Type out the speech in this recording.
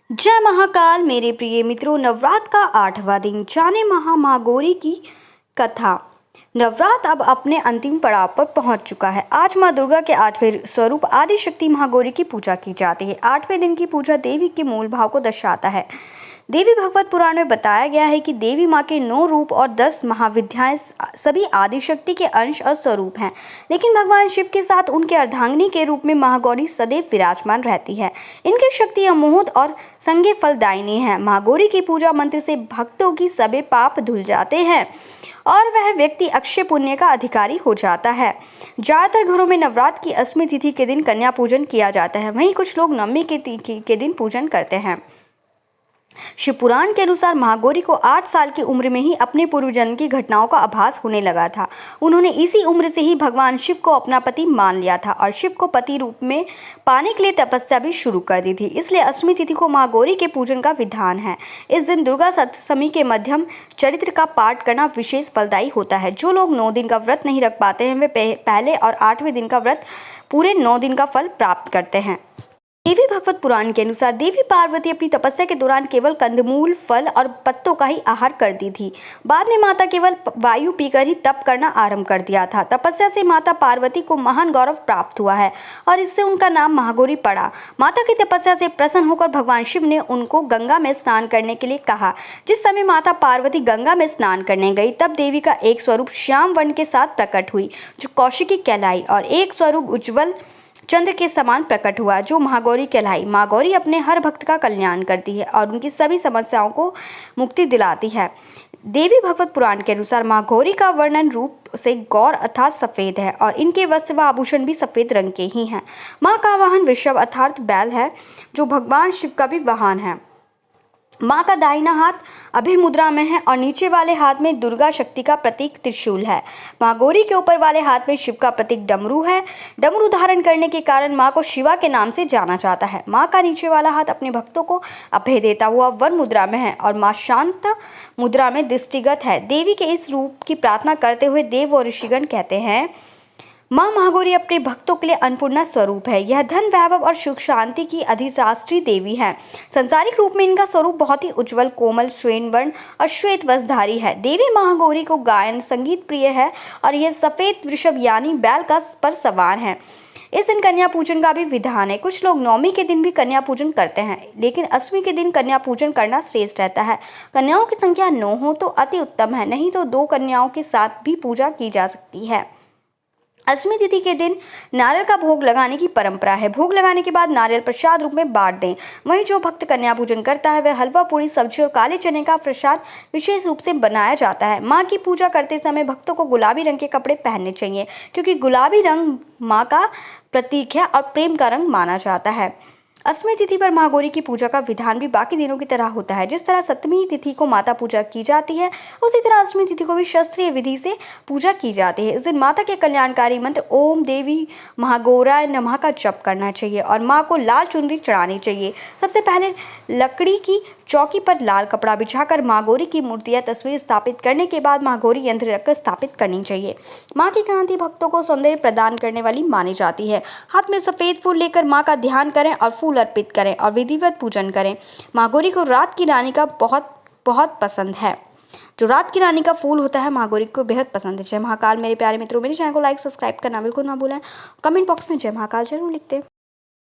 जय महाकाल मेरे प्रिय मित्रों, नवरात्र का 8वां दिन जाने महागौरी की कथा। नवरात्र अब अपने अंतिम पड़ाव पर पहुंच चुका है। आज मां दुर्गा के 8वें स्वरूप आदि शक्ति महागौरी की पूजा की जाती है। 8वें दिन की पूजा देवी के मूल भाव को दर्शाता है। देवी भगवत पुराण में बताया गया है कि देवी माँ के 9 रूप और 10 महाविद्याएं सभी आदि शक्ति के अंश और स्वरूप हैं, लेकिन भगवान शिव के साथ उनके अर्धांगिनी के रूप में महागौरी सदैव विराजमान रहती है। इनकी शक्ति अमोघ और संज्ञ फलदायिनी है। महागौरी की पूजा मंत्र से भक्तों की सभी पाप धुल जाते हैं और वह व्यक्ति अक्षय पुण्य का अधिकारी हो जाता है। ज्यादातर घरों में नवरात्र की अष्टमी तिथि के दिन कन्या पूजन किया जाता है, वहीं कुछ लोग नवमी के दिन पूजन करते हैं। शिव पुराण के अनुसार महागौरी को 8 साल की उम्र में ही अपने पूर्व जन्म की घटनाओं का आभास होने लगा था। उन्होंने इसी उम्र से ही भगवान शिव को अपना पति मान लिया था और शिव को पति रूप में पाने के लिए तपस्या भी शुरू कर दी थी। इसलिए अष्टमी तिथि को महागौरी के पूजन का विधान है। इस दिन दुर्गा सप्तमी के मध्यम चरित्र का पाठ करना विशेष फलदायी होता है। जो लोग 9 दिन का व्रत नहीं रख पाते हैं वे पहले और 8वें दिन का व्रत पूरे 9 दिन का फल प्राप्त करते हैं। देवी भगवत पुराण के अनुसार देवी पार्वती अपनी तपस्या के दौरान केवल कंदमूल, फल और पत्तों का ही आहार करती थी। बाद में माता केवल वायु पीकर ही तप करना आरंभ कर दिया था। तपस्या से माता पार्वती को महान गौरव प्राप्त हुआ है और इससे उनका नाम महागौरी पड़ा। माता की तपस्या से प्रसन्न होकर भगवान शिव ने उनको गंगा में स्नान करने के लिए कहा। जिस समय माता पार्वती गंगा में स्नान करने गई तब देवी का एक स्वरूप श्याम वर्ण के साथ प्रकट हुई जो कौशिकी कहलाई, और एक स्वरूप उज्ज्वल चंद्र के समान प्रकट हुआ जो महागौरी कहलाई। महागौरी अपने हर भक्त का कल्याण करती है और उनकी सभी समस्याओं को मुक्ति दिलाती है। देवी भगवत पुराण के अनुसार महागौरी का वर्णन रूप से गौर अर्थात सफेद है और इनके वस्त्र व आभूषण भी सफेद रंग के ही हैं। माँ का वाहन वृषभ अर्थात बैल है जो भगवान शिव का भी वाहन है। माँ का दाहिना हाथ अभय मुद्रा में है और नीचे वाले हाथ में दुर्गा शक्ति का प्रतीक त्रिशूल है। महागौरी के ऊपर वाले हाथ में शिव का प्रतीक डमरू है। डमरू धारण करने के कारण माँ को शिवा के नाम से जाना जाता है। माँ का नीचे वाला हाथ अपने भक्तों को अभय देता हुआ वन मुद्रा में है और माँ शांत मुद्रा में दृष्टिगत है। देवी के इस रूप की प्रार्थना करते हुए देव और ऋषिगण कहते हैं, माँ महागौरी अपने भक्तों के लिए अन्नपूर्णा स्वरूप है। यह धन, वैभव और सुख शांति की अधिशास्त्री देवी है। सांसारिक रूप में इनका स्वरूप बहुत ही उज्ज्वल, कोमल, श्वेत वर्ण और श्वेत वस्त्रधारी है। देवी महागौरी को गायन संगीत प्रिय है और यह सफेद वृषभ यानी बैल का पर सवार है। इस दिन कन्या पूजन का भी विधान है। कुछ लोग नवमी के दिन भी कन्या पूजन करते हैं, लेकिन अष्टमी के दिन कन्या पूजन करना श्रेष्ठ रहता है। कन्याओं की संख्या 9 हो तो अति उत्तम है, नहीं तो 2 कन्याओं के साथ भी पूजा की जा सकती है। अष्टमी तिथि के दिन नारियल का भोग लगाने की परंपरा है। भोग लगाने के बाद नारियल प्रसाद रूप में बांट दें। वहीं जो भक्त कन्या पूजन करता है वह हलवा, पूरी, सब्जी और काले चने का प्रसाद विशेष रूप से बनाया जाता है। माँ की पूजा करते समय भक्तों को गुलाबी रंग के कपड़े पहनने चाहिए, क्योंकि गुलाबी रंग माँ का प्रतीक है और प्रेम का रंग माना जाता है। अष्टमी तिथि पर महागौरी की पूजा का विधान भी बाकी दिनों की तरह होता है। जिस तरह सप्तमी तिथि को माता पूजा की जाती है, उसी तरह अष्टमी तिथि को भी शास्त्रीय विधि से पूजा की जाती है। इस दिन माता के कल्याणकारी मंत्र ओम देवी महागौराय नमः का जप करना चाहिए और माँ को लाल चुनरी चढ़ानी चाहिए। सबसे पहले लकड़ी की चौकी पर लाल कपड़ा बिछाकर महागौरी की मूर्ति या तस्वीर स्थापित करने के बाद महागौरी यंत्र रखकर स्थापित करनी चाहिए। माँ की क्रांति भक्तों को सौंदर्य प्रदान करने वाली मानी जाती है। हाथ में सफेद फूल लेकर माँ का ध्यान करें और फूल अर्पित करें और विधिवत पूजन करें। महागौरी को रात की रानी का बहुत पसंद है। जो रात की रानी का फूल होता है महागौरी को बेहद पसंद है। जय महाकाल मेरे प्यारे मित्रों, मेरे चैनल को लाइक सब्सक्राइब करना बिल्कुल ना भूलें। कमेंट बॉक्स में जय महाकाल जरूर लिखते हैं।